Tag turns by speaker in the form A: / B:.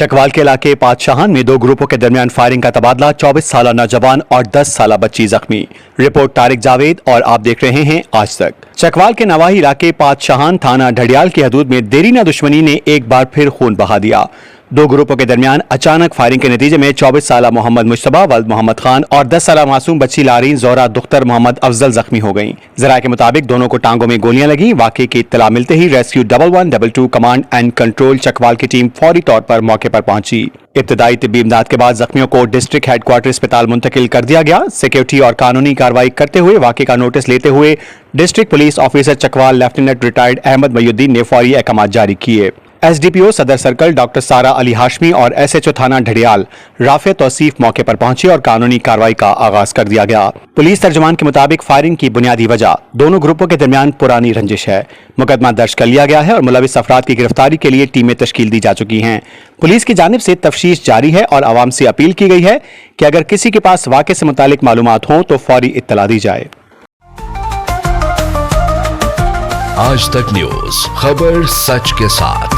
A: चकवाल के इलाके पातशाहान में दो ग्रुपों के दरमियान फायरिंग का तबादला, 24 साल नौजवान और 10 साल बच्ची जख्मी। रिपोर्ट तारिक जावेद और आप देख रहे हैं आज तक। चकवाल के नवाही इलाके पातशाहान थाना ढडियाल की हदूद में देरीना दुश्मनी ने एक बार फिर खून बहा दिया। दो ग्रुपों के दरमियान अचानक फायरिंग के नतीजे में 24 साल मोहम्मद मुश्तबा वल्द मोहम्मद खान और 10 साल मासूम बच्ची लारीन जोरा दुख्तर मोहम्मद अफजल जख्मी हो गईं। जराये के मुताबिक दोनों को टांगों में गोलियां लगी। वाकये की इत्तला मिलते ही rescue 1112 command and control Chakwal की टीम फौरी तौर पर मौके पर पहुंची। इब्तदाई तिब्बी इमदाद के बाद जख्मियों को डिस्ट्रिक्ट हेडक्वार्टर अस्पताल मुंतकिल कर दिया गया। सिक्योरिटी और कानूनी कार्रवाई करते हुए वाकये का नोटिस लेते हुए district police officer Chakwal lieutenant retired Ahmad Mohiuddin ने फौरी अहकाम जारी किए। एसडीपीओ सदर सर्कल डॉक्टर सारा अली हाशमी और एसएचओ थाना ढडियाल राफे तौसीफ मौके पर पहुंचे और कानूनी कार्रवाई का आगाज कर दिया गया। पुलिस तर्जुमान के मुताबिक फायरिंग की बुनियादी वजह दोनों ग्रुपों के दरमियान पुरानी रंजिश है। मुकदमा दर्ज कर लिया गया है और मुलविस अफराद की गिरफ्तारी के लिए टीमें तश्कील दी जा चुकी हैं। पुलिस की जानिब से तफ्तीश जारी है और आवाम से अपील की गई है कि अगर किसी के पास वाक़े से मुतालिक मालूमात हों तो फौरी इत्तला दी जाए।
B: आज तक न्यूज, खबर सच के साथ।